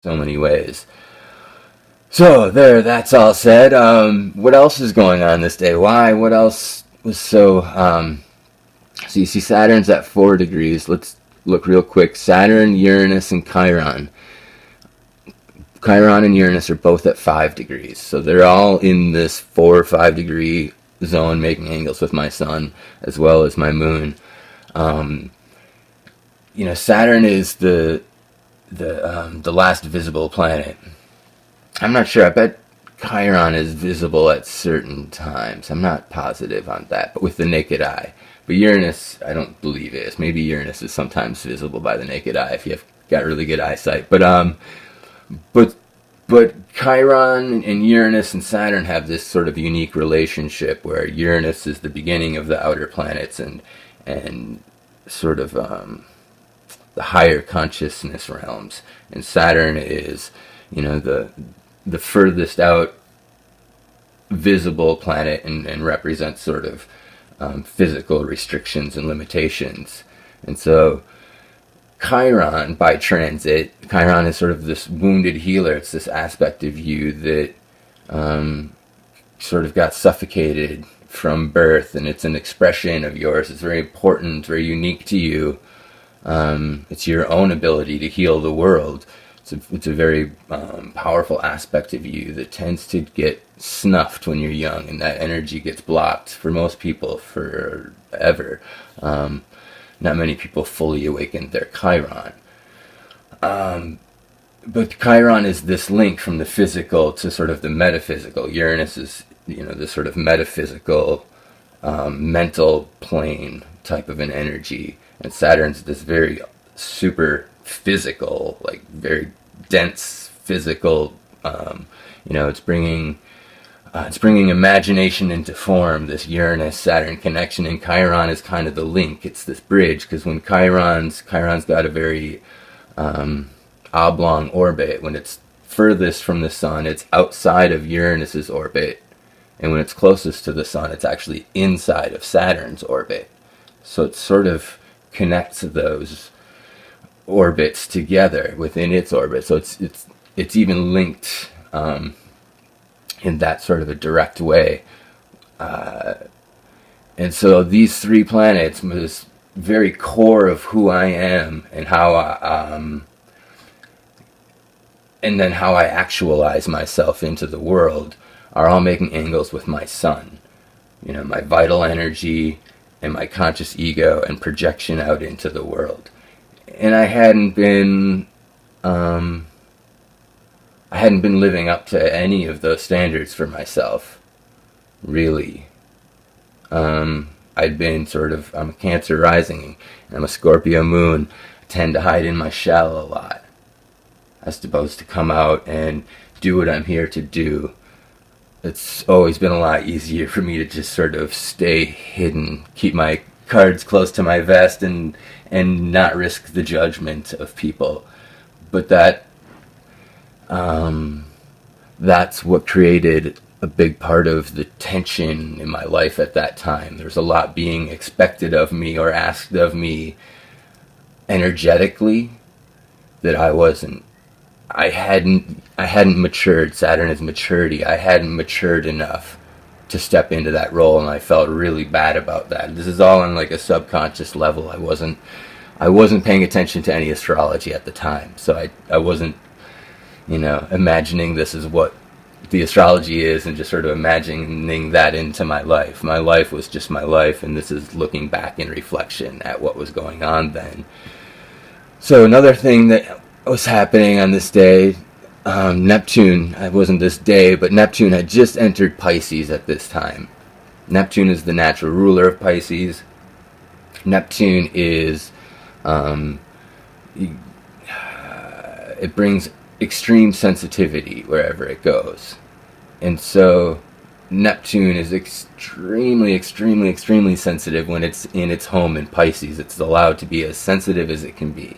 so many ways. So there, that's all said. What else is going on this day? Why? What else was so you see Saturn's at 4 degrees. Let's look real quick. Saturn, Uranus, and Chiron. Chiron and Uranus are both at 5 degrees. So they're all in this 4 or 5 degree zone, making angles with my sun as well as my moon. Saturn is the last visible planet. I'm not sure. I bet Chiron is visible at certain times. I'm not positive on that, but with the naked eye. But Uranus, I don't believe is. Maybe Uranus is sometimes visible by the naked eye if you've got really good eyesight. But Chiron and Uranus and Saturn have this sort of unique relationship where Uranus is the beginning of the outer planets and sort of the higher consciousness realms, and Saturn is, the furthest out visible planet and represents sort of physical restrictions and limitations. And so Chiron, by transit, Chiron is sort of this wounded healer. It's this aspect of you that sort of got suffocated from birth, and it's an expression of yours. It's very important, very unique to you. It's your own ability to heal the world. It's a very powerful aspect of you that tends to get snuffed when you're young, and that energy gets blocked for most people forever. Not many people fully awaken their Chiron. But Chiron is this link from the physical to sort of the metaphysical. Uranus is, the sort of metaphysical, mental plane type of an energy. And Saturn's this very super physical, like very dense physical, it's bringing imagination into form, this Uranus-Saturn connection, and Chiron is kind of the link. It's this bridge, because when Chiron's got a very oblong orbit. When it's furthest from the sun, it's outside of Uranus's orbit, and when it's closest to the sun, it's actually inside of Saturn's orbit. So it sort of connects those orbits together within its orbit. So it's even linked in that sort of a direct way. And so these three planets, this very core of who I am and how and then how I actualize myself into the world, are all making angles with my sun. My vital energy and my conscious ego and projection out into the world. And I hadn't been living up to any of those standards for myself, really. I'd been I'm a Cancer rising, and I'm a Scorpio moon. I tend to hide in my shell a lot, as opposed to come out and do what I'm here to do. It's always been a lot easier for me to just sort of stay hidden, keep my cards close to my vest, and not risk the judgment of people. But that's what created a big part of the tension in my life at that time. There's a lot being expected of me or asked of me energetically that I hadn't matured. Saturn is maturity. I hadn't matured enough to step into that role, and I felt really bad about that. This is all on like a subconscious level. I wasn't paying attention to any astrology at the time, so I wasn't, imagining this is what the astrology is and just sort of imagining that into my life. My life was just my life, and this is looking back in reflection at what was going on then. So another thing that was happening on this day, Neptune, it wasn't this day, but Neptune had just entered Pisces at this time. Neptune is the natural ruler of Pisces. Neptune is, it brings extreme sensitivity wherever it goes. And so Neptune is extremely, extremely, extremely sensitive when it's in its home in Pisces. It's allowed to be as sensitive as it can be.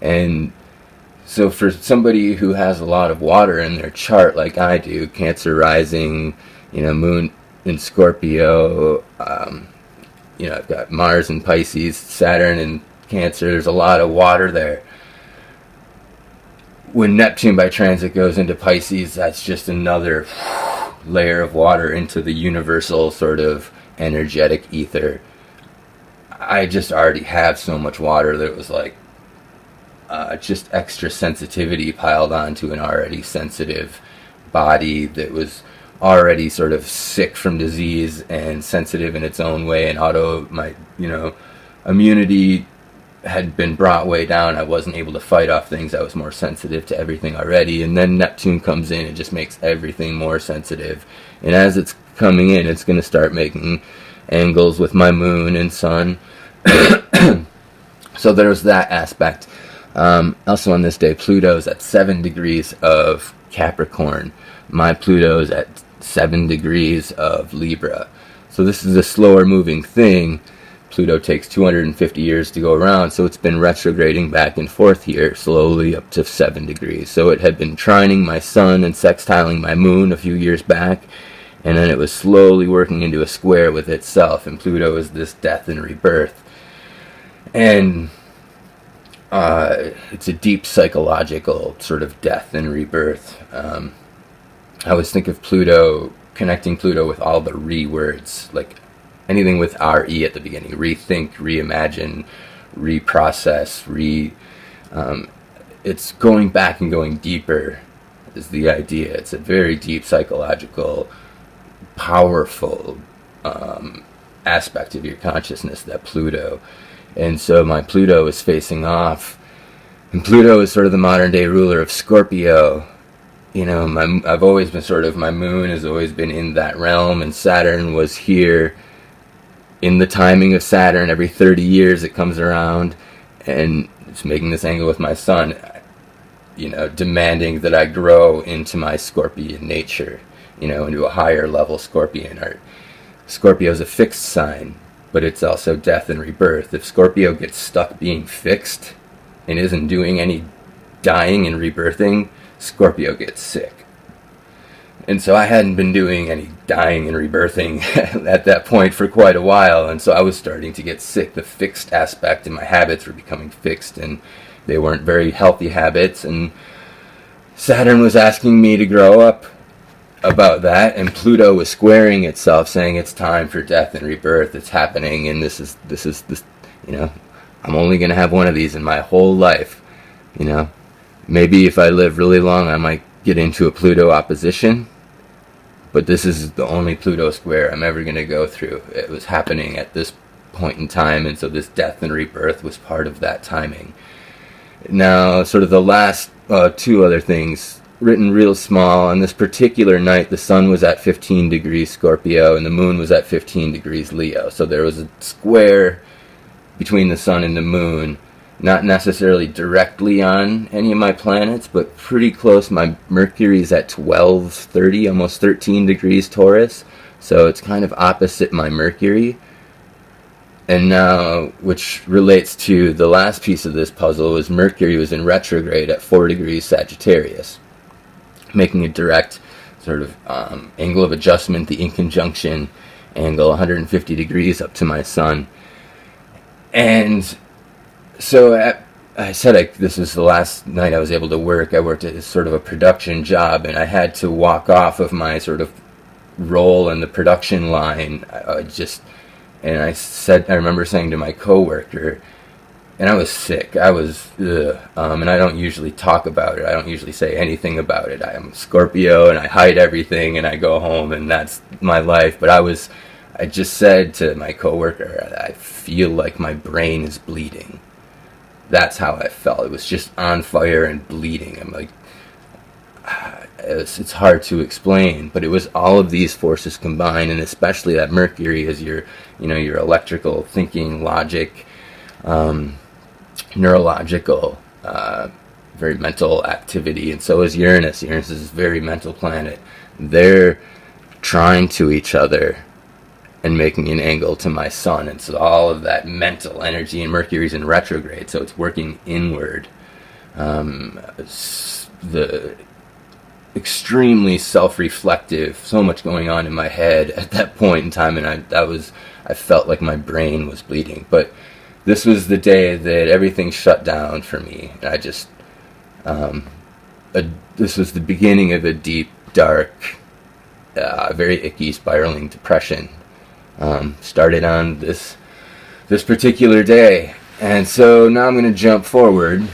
And so for somebody who has a lot of water in their chart like I do, Cancer rising, moon in Scorpio, I've got Mars in Pisces, Saturn in Cancer, there's a lot of water there. when Neptune by transit goes into Pisces, that's just another layer of water into the universal sort of energetic ether. I just already have so much water that it was like just extra sensitivity piled onto an already sensitive body that was already sort of sick from disease and sensitive in its own way, and immunity had been brought way down. I wasn't able to fight off things. I was more sensitive to everything already, and then Neptune comes in and just makes everything more sensitive. And as it's coming in, it's going to start making angles with my moon and sun. So there's that aspect. Also on this day, Pluto's at 7 degrees of Capricorn. My Pluto's at 7 degrees of Libra. So this is a slower moving thing. Pluto takes 250 years to go around, so it's been retrograding back and forth here, slowly up to 7 degrees. So it had been trining my sun and sextiling my moon a few years back, and then it was slowly working into a square with itself, and Pluto is this death and rebirth. And it's a deep psychological sort of death and rebirth. I always think of Pluto, connecting Pluto with all the re-words, like anything with R-E at the beginning: rethink, reimagine, reprocess, it's going back and going deeper is the idea. It's a very deep psychological, powerful aspect of your consciousness, that Pluto. And so my Pluto is facing off, and Pluto is sort of the modern day ruler of Scorpio. I've always been my moon has always been in that realm, and Saturn was here in the timing of Saturn. Every 30 years it comes around, and it's making this angle with my sun, demanding that I grow into my Scorpion nature, into a higher level Scorpion. Scorpio's a fixed sign, but it's also death and rebirth. If Scorpio gets stuck being fixed and isn't doing any dying and rebirthing, Scorpio gets sick. And so I hadn't been doing any dying and rebirthing at that point for quite a while, and so I was starting to get sick. The fixed aspect in my habits were becoming fixed, and they weren't very healthy habits, and Saturn was asking me to grow up about that, and Pluto was squaring itself, saying it's time for death and rebirth. It's happening, and this is I'm only going to have one of these in my whole life. Maybe if I live really long, I might get into a Pluto opposition, but this is the only Pluto square I'm ever going to go through. It was happening at this point in time, and so this death and rebirth was part of that timing. Now, sort of the last two other things, written real small. On this particular night, the sun was at 15 degrees Scorpio, and the moon was at 15 degrees Leo. So there was a square between the sun and the moon, not necessarily directly on any of my planets, but pretty close. My Mercury's at 12:30, almost 13 degrees Taurus, so it's kind of opposite my Mercury. And now, which relates to the last piece of this puzzle, is Mercury was in retrograde at 4 degrees Sagittarius, making a direct sort of angle of adjustment, the inconjunction angle, 150 degrees up to my sun. And so I said this was the last night I was able to work. I worked at sort of a production job, and I had to walk off of my sort of role in the production line. I remember saying to my coworker, and I was sick. I was, and I don't usually talk about it. I don't usually say anything about it. I am Scorpio, and I hide everything, and I go home, and that's my life. But I just said to my coworker, I feel like my brain is bleeding. That's how I felt. It was just on fire and bleeding. I'm like, it's hard to explain, but it was all of these forces combined, and especially that Mercury is your electrical thinking, logic, neurological, very mental activity, and so is Uranus. Uranus is a very mental planet. They're trying to each other and making an angle to my sun, and so all of that mental energy, and Mercury's in retrograde, so it's working inward. The extremely self-reflective, so much going on in my head at that point in time, and I felt like my brain was bleeding. But this was the day that everything shut down for me, and I just this was the beginning of a deep, dark, very icky, spiraling depression. Started on this particular day, and so now I'm going to jump forward